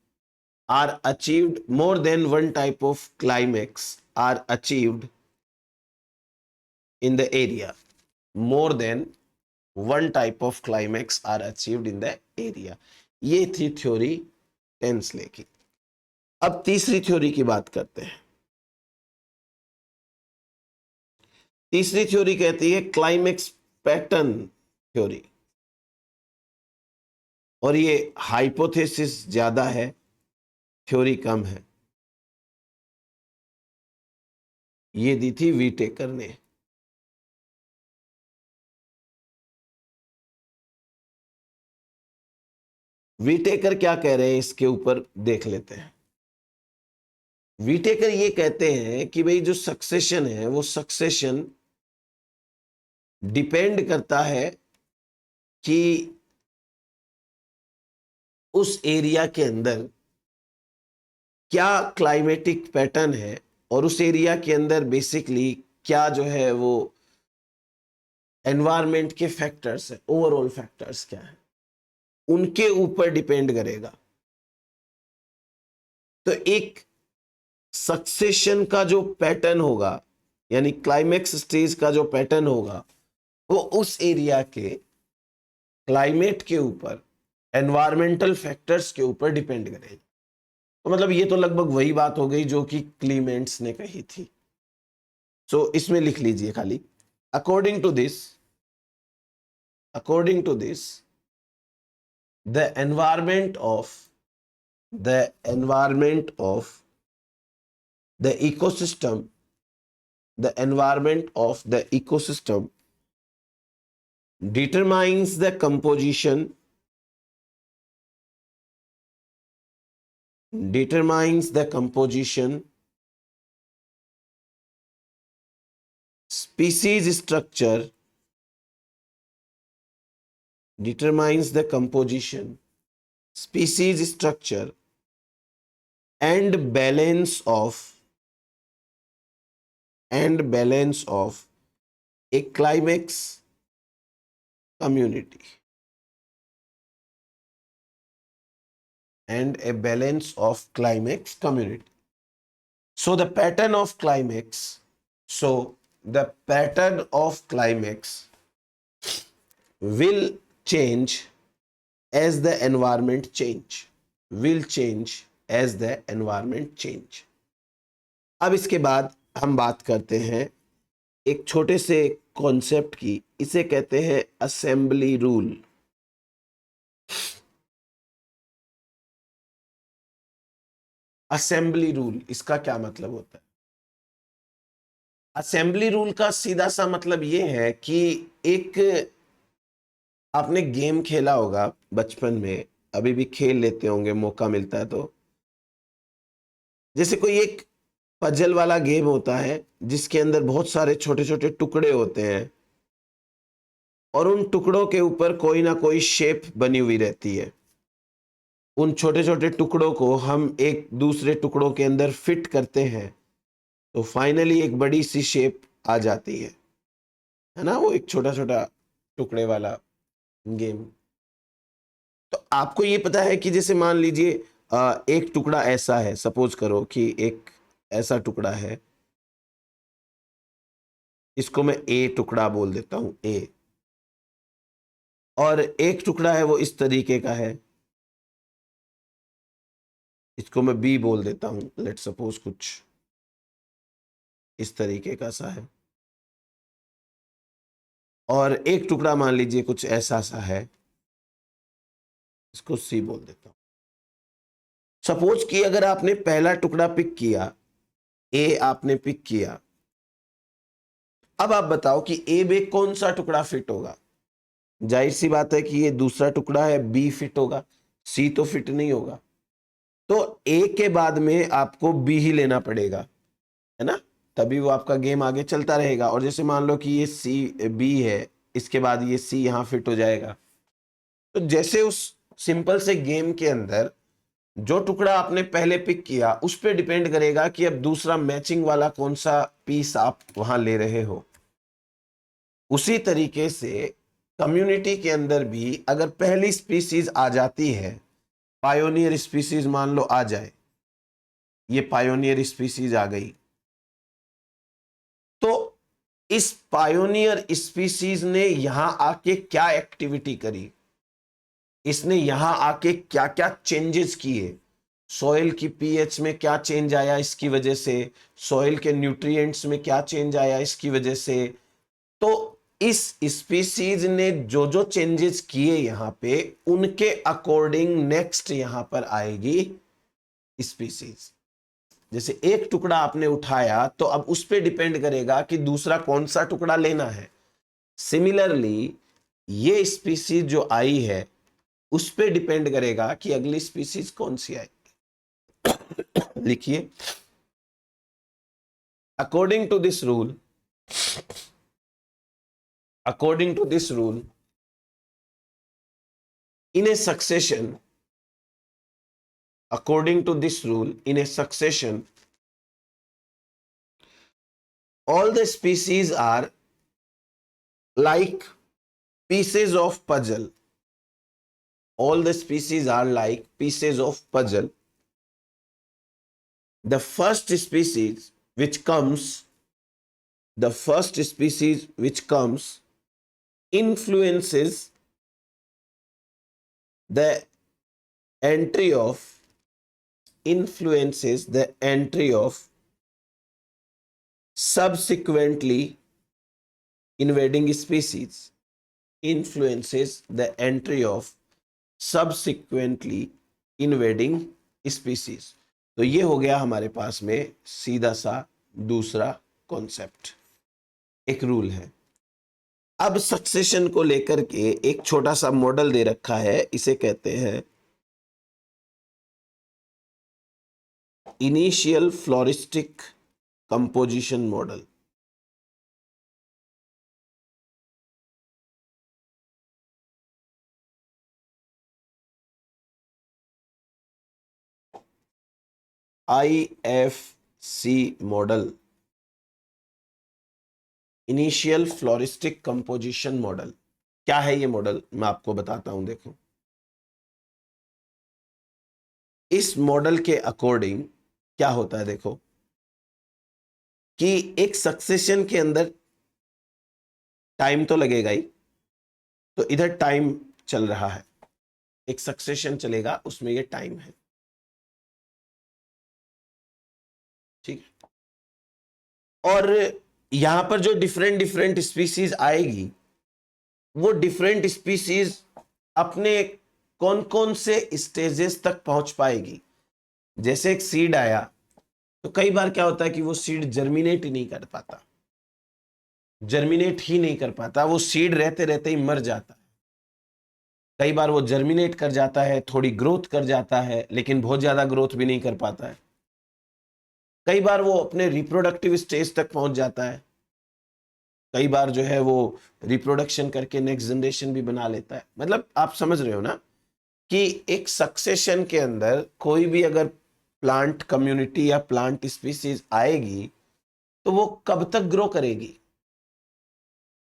are achieved, more than one type of climax are achieved in the area. More than one type of climax are achieved in the area. ये थी theory Tansley की। अब तीसरी theory की बात करते हैं। तीसरी थ्योरी कहती है क्लाइमेक्स पैटर्न थ्योरी, और ये हाइपोथेसिस ज्यादा है, थ्योरी कम है। ये दी थी वीटेकर ने। वीटेकर क्या कह रहे हैं इसके ऊपर देख लेते हैं। वीटेकर ये कहते हैं कि भाई जो सक्सेशन है वो सक्सेशन डिपेंड करता है कि उस एरिया के अंदर क्या क्लाइमेटिक पैटर्न है, और उस एरिया के अंदर बेसिकली क्या जो है वो एनवायरनमेंट के फैक्टर्स है, ओवरऑल फैक्टर्स क्या है, उनके ऊपर डिपेंड करेगा। तो एक सक्सेशन का जो पैटर्न होगा, यानी क्लाइमेक्स स्टेज का जो पैटर्न होगा, वो उस एरिया के क्लाइमेट के ऊपर, एनवायरमेंटल फैक्टर्स के ऊपर डिपेंड करेगा। तो मतलब ये तो लगभग वही बात हो गई जो कि क्लीमेंट्स ने कही थी। सो इसमें लिख लीजिए खाली, according to this the environment of the ecosystem determines the composition species structure, determines the composition, species structure and balance of a climax community, and a balance of climax community. So the pattern of climax will change as the environment change. अब इसके बाद हम बात करते हैं एक छोटे से कॉन्सेप्ट की, इसे कहते हैं असेंबली रूल। असेंबली रूल, इसका क्या मतलब होता है? असेंबली रूल का सीधा सा मतलब यह है कि एक, आपने गेम खेला होगा बचपन में, अभी भी खेल लेते होंगे मौका मिलता है तो, जैसे कोई एक पजल वाला गेम होता है जिसके अंदर बहुत सारे छोटे छोटे टुकड़े होते हैं, और उन टुकड़ों के ऊपर कोई ना कोई शेप बनी हुई रहती है। उन छोटे छोटे टुकड़ों को हम एक दूसरे टुकड़ों के अंदर फिट करते हैं तो फाइनली एक बड़ी सी शेप आ जाती है ना, वो एक छोटा छोटा टुकड़े वाला गेम। तो आपको ये पता है कि जैसे मान लीजिए एक टुकड़ा ऐसा है, सपोज करो कि एक ऐसा टुकड़ा है, इसको मैं ए टुकड़ा बोल देता हूं, ए, और एक टुकड़ा है वो इस तरीके का है, इसको मैं बी बोल देता हूं, लेट सपोज कुछ इस तरीके का सा है, और एक टुकड़ा मान लीजिए कुछ ऐसा सा है, इसको सी बोल देता हूं। सपोज कि अगर आपने पहला टुकड़ा पिक किया, ए आपने पिक किया, अब आप बताओ कि ए में कौन सा टुकड़ा फिट होगा? जाहिर सी बात है कि ये दूसरा टुकड़ा है, बी फिट होगा, सी तो फिट नहीं होगा। तो ए के बाद में आपको बी ही लेना पड़ेगा, है ना, तभी वो आपका गेम आगे चलता रहेगा। और जैसे मान लो कि ये सी बी है, इसके बाद ये सी यहां फिट हो जाएगा। तो जैसे उस सिंपल से गेम के अंदर जो टुकड़ा आपने पहले पिक किया उस पे डिपेंड करेगा कि अब दूसरा मैचिंग वाला कौन सा पीस आप वहां ले रहे हो। उसी तरीके से कम्युनिटी के अंदर भी अगर पहली स्पीसीज आ जाती है, पायोनियर स्पीसीज मान लो आ जाए, ये पायोनियर स्पीसीज आ गई, तो इस पायोनियर स्पीसीज ने यहां आके क्या एक्टिविटी करी, इसने यहां आके क्या क्या चेंजेस किए, सॉइल की पीएच में क्या चेंज आया इसकी वजह से, सॉइल के न्यूट्रिएंट्स में क्या चेंज आया इसकी वजह से। तो इस स्पीसीज ने जो जो चेंजेस किए यहां पे, उनके अकॉर्डिंग नेक्स्ट यहां पर आएगी स्पीसीज। जैसे एक टुकड़ा आपने उठाया तो अब उस पर डिपेंड करेगा कि दूसरा कौन सा टुकड़ा लेना है। सिमिलरली ये स्पीसीज जो आई है उस पर डिपेंड करेगा कि अगली स्पीसीज कौन सी आएगी। लिखिए, according to this rule, according to this rule, in a succession, according to this rule, in a succession, all the species are like pieces of puzzle. All the species are like pieces of puzzle. The first species which comes, the first species which comes influences the entry of, influences the entry of subsequently invading species, influences the entry of subsequently invading species। तो ये हो गया हमारे पास में सीधा सा दूसरा concept, एक रूल है। अब सक्सेशन को लेकर के एक छोटा सा मॉडल दे रखा है, इसे कहते हैं initial floristic composition model. IFC model, initial floristic composition model. क्या है ये मॉडल, मैं आपको बताता हूं। देखो, इस मॉडल के अकॉर्डिंग क्या होता है, देखो कि एक सक्सेशन के अंदर टाइम तो लगेगा ही, तो इधर टाइम चल रहा है, एक सक्सेशन चलेगा उसमें ये टाइम है, ठीक है। और यहां पर जो डिफरेंट डिफरेंट स्पीसीज आएगी, वो डिफरेंट स्पीसीज अपने कौन कौन से स्टेजेस तक पहुंच पाएगी। जैसे एक सीड आया, तो कई बार क्या होता है कि वो सीड जर्मिनेट ही नहीं कर पाता, जर्मिनेट ही नहीं कर पाता, वो सीड रहते रहते ही मर जाता है। कई बार वो जर्मिनेट कर जाता है, थोड़ी ग्रोथ कर जाता है, लेकिन बहुत ज्यादा ग्रोथ भी नहीं कर पाता है। कई बार वो अपने रिप्रोडक्टिव स्टेज तक पहुंच जाता है, कई बार जो है वो रिप्रोडक्शन करके नेक्स्ट जनरेशन भी बना लेता है। मतलब आप समझ रहे हो ना कि एक सक्सेशन के अंदर कोई भी अगर प्लांट कम्युनिटी या प्लांट स्पीसीज आएगी तो वो कब तक ग्रो करेगी,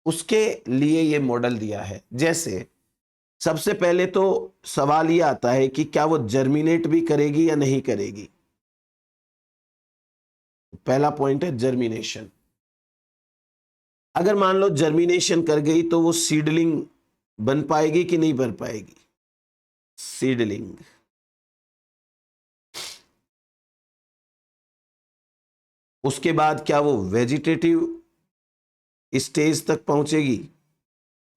उसके लिए ये मॉडल दिया है। जैसे सबसे पहले तो सवाल ये आता है कि क्या वो जर्मिनेट भी करेगी या नहीं करेगी। पहला पॉइंट है जर्मिनेशन। अगर मान लो जर्मिनेशन कर गई तो वो सीडलिंग बन पाएगी कि नहीं बन पाएगी, सीडलिंग। उसके बाद क्या वो वेजिटेटिव स्टेज तक पहुंचेगी,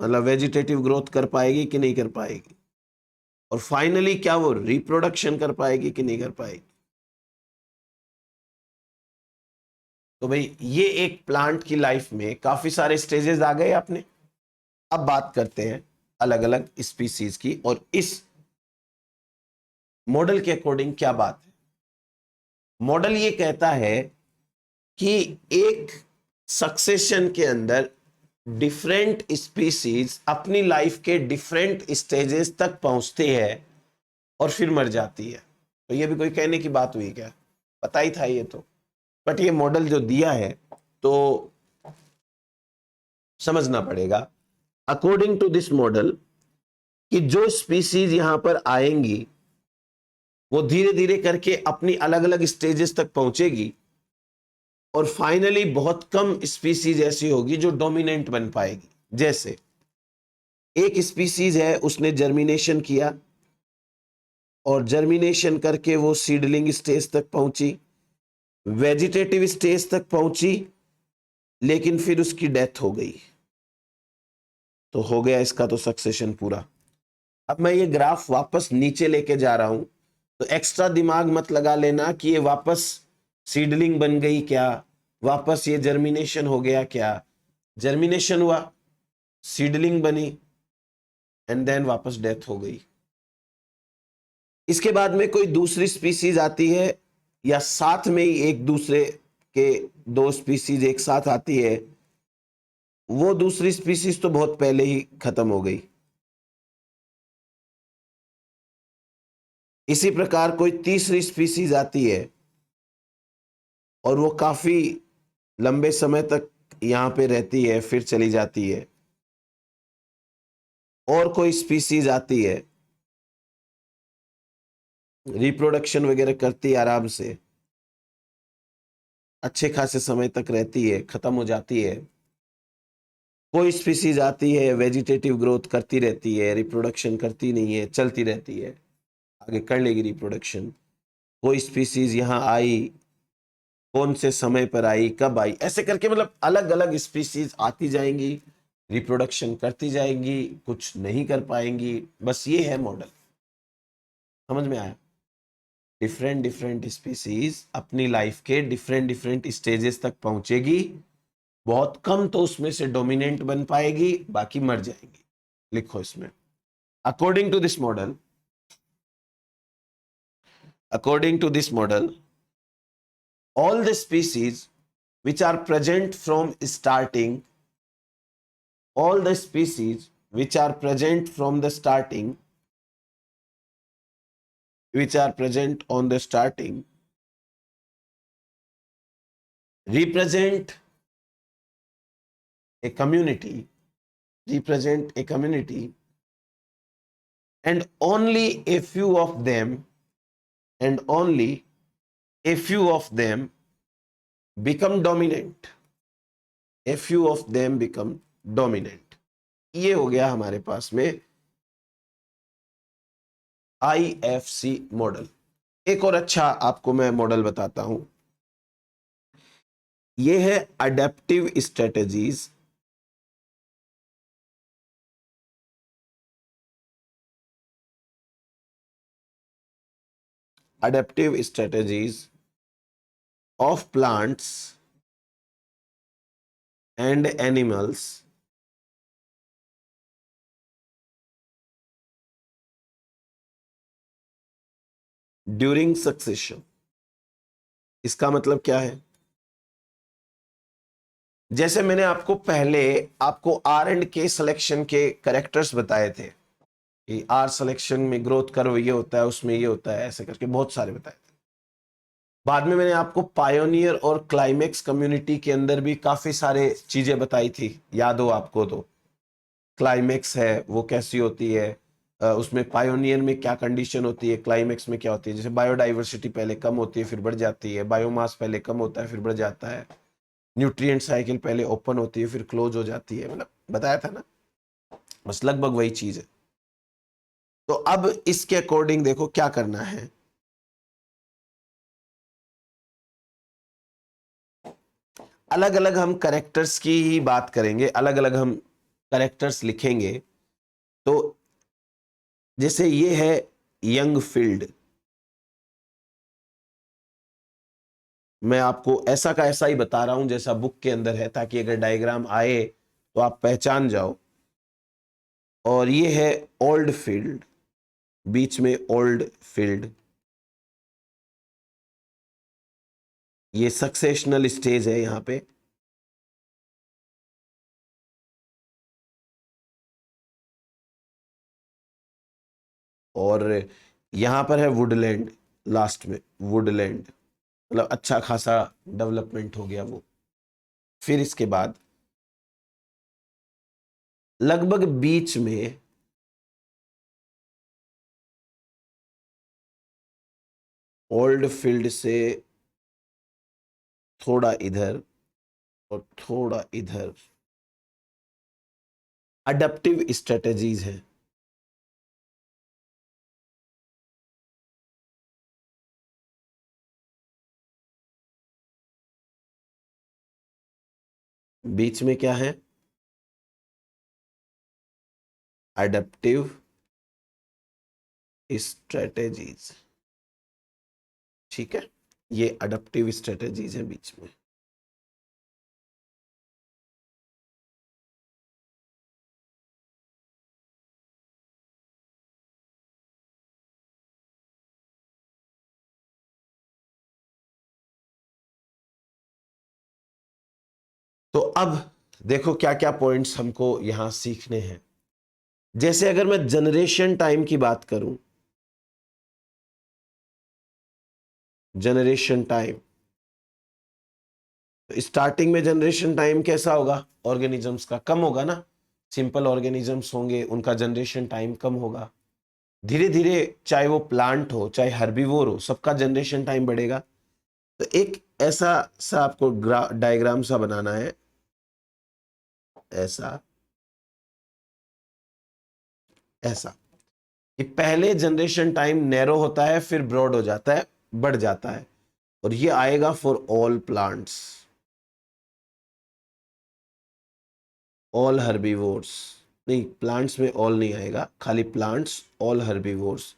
मतलब वेजिटेटिव ग्रोथ कर पाएगी कि नहीं कर पाएगी। और फाइनली क्या वो रिप्रोडक्शन कर पाएगी कि नहीं कर पाएगी। तो भाई ये एक प्लांट की लाइफ में काफी सारे स्टेजेस आ गए आपने। अब बात करते हैं अलग अलग स्पीसीज की, और इस मॉडल के अकॉर्डिंग क्या बात है। मॉडल ये कहता है कि एक सक्सेशन के अंदर डिफरेंट स्पीसीज अपनी लाइफ के डिफरेंट स्टेजेस तक पहुंचती है और फिर मर जाती है। तो ये भी कोई कहने की बात हुई क्या? पता ही था ये तो, बट ये मॉडल जो दिया है तो समझना पड़ेगा। अकॉर्डिंग टू दिस मॉडल कि जो स्पीसीज यहां पर आएंगी वो धीरे धीरे करके अपनी अलग अलग स्टेजेस तक पहुंचेगी और फाइनली बहुत कम स्पीसीज ऐसी होगी जो डोमिनेंट बन पाएगी। जैसे एक स्पीसीज है, उसने जर्मिनेशन किया और जर्मिनेशन करके वो सीडलिंग स्टेज तक पहुंची, वेजिटेटिव स्टेज तक पहुंची, लेकिन फिर उसकी डेथ हो गई। तो हो गया इसका तो सक्सेशन पूरा। अब मैं ये ग्राफ वापस नीचे लेके जा रहा हूं, तो एक्स्ट्रा दिमाग मत लगा लेना कि ये वापस सीडलिंग बन गई क्या, वापस ये जर्मिनेशन हो गया क्या। जर्मिनेशन हुआ, सीडलिंग बनी, एंड देन वापस डेथ हो गई। इसके बाद में कोई दूसरी स्पीसीज आती है या साथ में ही एक दूसरे के दो स्पीसीज एक साथ आती है, वो दूसरी स्पीसीज तो बहुत पहले ही खत्म हो गई। इसी प्रकार कोई तीसरी स्पीसीज आती है और वो काफी लंबे समय तक यहां पे रहती है, फिर चली जाती है। और कोई स्पीसीज आती है, रिप्रोडक्शन वगैरह करती है आराम से, अच्छे खासे समय तक रहती है, खत्म हो जाती है। कोई स्पीसीज आती है, वेजिटेटिव ग्रोथ करती रहती है, रिप्रोडक्शन करती नहीं है, चलती रहती है, आगे कर लेगी रिप्रोडक्शन। कोई स्पीसीज यहां आई, कौन से समय पर आई, कब आई, ऐसे करके मतलब अलग अलग स्पीसीज आती जाएंगी, रिप्रोडक्शन करती जाएंगी, कुछ नहीं कर पाएंगी। बस ये है मॉडल, समझ में आया? डिफरेंट डिफरेंट स्पीसीज अपनी लाइफ के डिफरेंट डिफरेंट स्टेजेस तक पहुंचेगी, बहुत कम तो उसमें से डोमिनेंट बन पाएगी, बाकी मर जाएंगी। लिखो इसमें, according to this model, according to this model, all the species which are present from starting, all the species which are present from the starting, which are present on the starting, represent a community, represent a community, and only a few of them, and only a few of them become dominant. A few of them become dominant. ये हो गया हमारे पास में IFC model. एक और अच्छा आपको मैं मॉडल बताता हूं, ये है adaptive strategies. Adaptive strategies of plants and animals during succession. इसका मतलब क्या है? जैसे मैंने आपको पहले आपको आर एंड के सिलेक्शन के करेक्टर्स बताए थे कि आर सिलेक्शन में ग्रोथ कर्व ये होता है, उसमें ये होता है, ऐसे करके बहुत सारे बताए थे। बाद में मैंने आपको पायोनियर और क्लाइमेक्स कम्युनिटी के अंदर भी काफी सारे चीजें बताई थी, याद हो आपको तो। क्लाइमेक्स है वो कैसी होती है, उसमें पायोनियर में क्या कंडीशन होती है, क्लाइमेक्स में क्या होती है। जैसे बायोडाइवर्सिटी पहले कम होती है फिर बढ़ जाती है, बायोमास पहले कम होता है फिर बढ़ जाता है, न्यूट्रिएंट साइकिल पहले ओपन होती है फिर क्लोज हो जाती है, मतलब बताया था ना। बस लगभग वही चीज है। तो अब इसके अकॉर्डिंग देखो क्या करना है। अलग अलग हम करेक्टर्स की ही बात करेंगे, अलग अलग हम करेक्टर्स लिखेंगे। तो जैसे ये है यंग फील्ड, मैं आपको ऐसा का ऐसा ही बता रहा हूं जैसा बुक के अंदर है, ताकि अगर डायग्राम आए तो आप पहचान जाओ। और ये है ओल्ड फील्ड, बीच में ओल्ड फील्ड, ये सक्सेशनल स्टेज है यहां पे। और यहां पर है वुडलैंड, लास्ट में वुडलैंड, मतलब अच्छा खासा डेवलपमेंट हो गया वो। फिर इसके बाद लगभग बीच में ओल्ड फील्ड से थोड़ा इधर और थोड़ा इधर अडेप्टिव स्ट्रेटेजीज हैं। बीच में क्या है? Adaptive strategies. ठीक है, ये अडेप्टिव स्ट्रेटेजीज है बीच में। तो अब देखो क्या क्या पॉइंट्स हमको यहां सीखने हैं। जैसे अगर मैं जनरेशन टाइम की बात करूं, जनरेशन टाइम, स्टार्टिंग में जनरेशन टाइम कैसा होगा? ऑर्गेनिजम्स का कम होगा ना, सिंपल ऑर्गेनिजम्स होंगे, उनका जनरेशन टाइम कम होगा। धीरे धीरे चाहे वो प्लांट हो चाहे हर्बीवोर हो, सबका जनरेशन टाइम बढ़ेगा। तो एक ऐसा सा आपको डायग्राम सा बनाना है, ऐसा ऐसा कि पहले जनरेशन टाइम नैरो होता है, फिर ब्रॉड हो जाता है, बढ़ जाता है, और ये आएगा for all plants, all herbivores. नहीं, प्लांट्स में ऑल नहीं आएगा, खाली प्लांट्स, ऑल हर्बीवोर्स।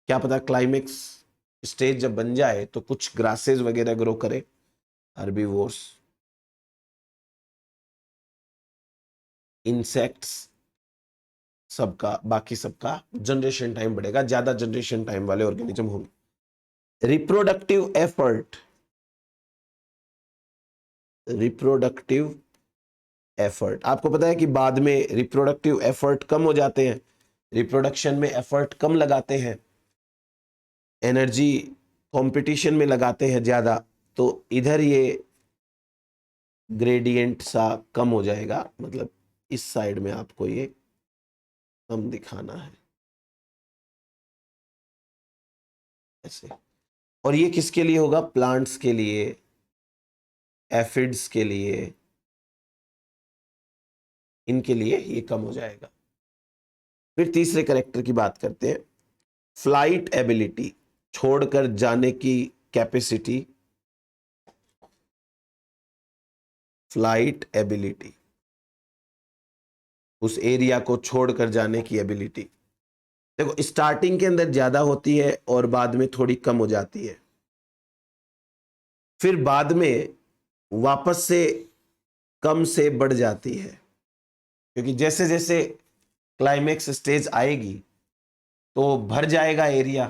क्या पता क्लाइमेक्स स्टेज जब बन जाए तो कुछ ग्रासेस वगैरह ग्रो करे, हर्बीवोर्स। इंसेक्ट्स, सबका, बाकी सबका जनरेशन टाइम बढ़ेगा, ज्यादा जनरेशन टाइम वाले ऑर्गेनिज्म होंगे। रिप्रोडक्टिव एफर्ट, रिप्रोडक्टिव एफर्ट, आपको पता है कि बाद में रिप्रोडक्टिव एफर्ट कम हो जाते हैं, रिप्रोडक्शन में एफर्ट कम लगाते हैं, एनर्जी कंपटीशन में लगाते हैं ज्यादा, तो इधर ये ग्रेडियंट सा कम हो जाएगा, मतलब इस साइड में आपको ये कम दिखाना है ऐसे। और ये किसके लिए होगा? प्लांट्स के लिए, एफिड्स के लिए, इनके लिए ये कम हो जाएगा। फिर तीसरे करेक्टर की बात करते हैं, फ्लाइट एबिलिटी, छोड़कर जाने की कैपेसिटी, फ्लाइट एबिलिटी, उस एरिया को छोड़कर जाने की एबिलिटी। देखो स्टार्टिंग के अंदर ज्यादा होती है और बाद में थोड़ी कम हो जाती है, फिर बाद में वापस से कम से बढ़ जाती है, क्योंकि जैसे जैसे क्लाइमेक्स स्टेज आएगी तो भर जाएगा एरिया,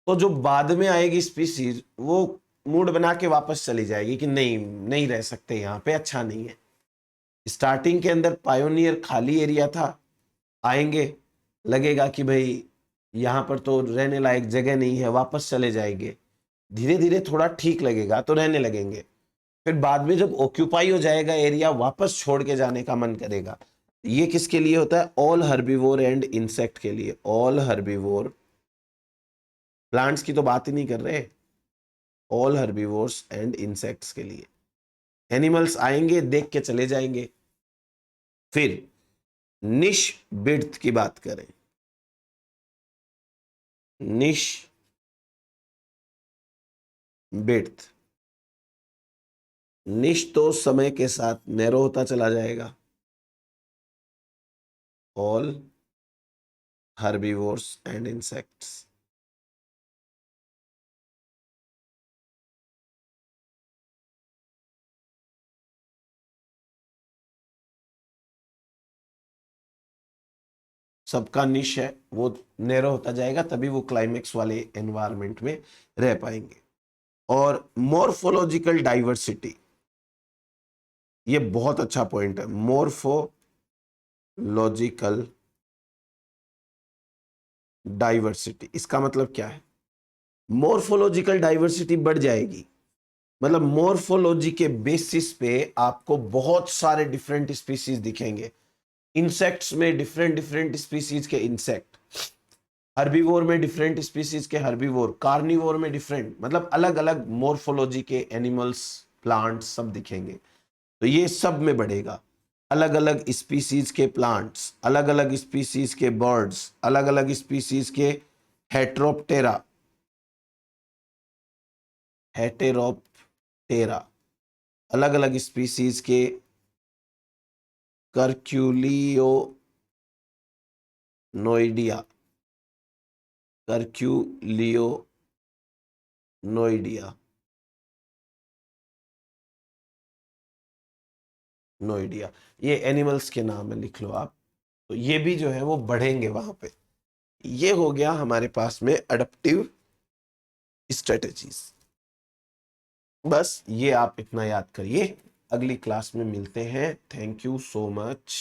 तो जो बाद में आएगी स्पीसीज वो मूड बना के वापस चली जाएगी कि नहीं, नहीं रह सकते यहाँ पे, अच्छा नहीं है। स्टार्टिंग के अंदर पायोनियर खाली एरिया था, आएंगे, लगेगा कि भाई यहाँ पर तो रहने लायक जगह नहीं है, वापस चले जाएंगे। धीरे धीरे थोड़ा ठीक लगेगा तो रहने लगेंगे, फिर बाद में जब ऑक्यूपाई हो जाएगा एरिया, वापस छोड़ के जाने का मन करेगा। ये किसके लिए होता है? ऑल हर्बीवोर एंड इंसेक्ट के लिए, ऑल हर्बीवोर, प्लांट्स की तो बात ही नहीं कर रहे, ऑल हर्बीवोर्स एंड इंसेक्ट्स के लिए। एनिमल्स आएंगे, देख के चले जाएंगे। फिर निश बिड्थ की बात करें, निश बिड्थ, निश तो समय के साथ नैरो होता चला जाएगा, ऑल हर्बीवोर्स एंड इंसेक्ट्स। सबका निश है वो नैरो होता जाएगा, तभी वो क्लाइमेक्स वाले एनवायरनमेंट में रह पाएंगे। और मॉर्फोलॉजिकल डाइवर्सिटी, ये बहुत अच्छा पॉइंट है, मॉर्फोलॉजिकल डाइवर्सिटी। इसका मतलब क्या है? मोर्फोलॉजिकल डाइवर्सिटी बढ़ जाएगी, मतलब मोर्फोलॉजी के बेसिस पे आपको बहुत सारे डिफरेंट स्पीसीज दिखेंगे। इंसेक्ट्स में डिफरेंट डिफरेंट स्पीसीज के इंसेक्ट, हर्बीवोर में डिफरेंट स्पीसीज के हर्बीवोर, कार्निवोर में डिफरेंट, मतलब अलग अलग मोर्फोलॉजी के एनिमल्स, प्लांट्स सब दिखेंगे। तो ये सब में बढ़ेगा, अलग अलग स्पीसीज के प्लांट्स, अलग अलग स्पीसीज के बर्ड्स, अलग अलग स्पीसीज के हेट्रोप्टेरा, हेटेरोप्टेरा, अलग अलग स्पीसीज के कर्क्यूलियोनोइडिया, कर्क्यूलियोनोइडिया, नोइडिया, ये एनिमल्स के नाम है, लिख लो आप। तो ये भी जो है वो बढ़ेंगे वहां पे। ये हो गया हमारे पास में अडप्टिव स्ट्रेटेजीज। बस ये आप इतना याद करिए, अगली क्लास में मिलते हैं। Thank you so much.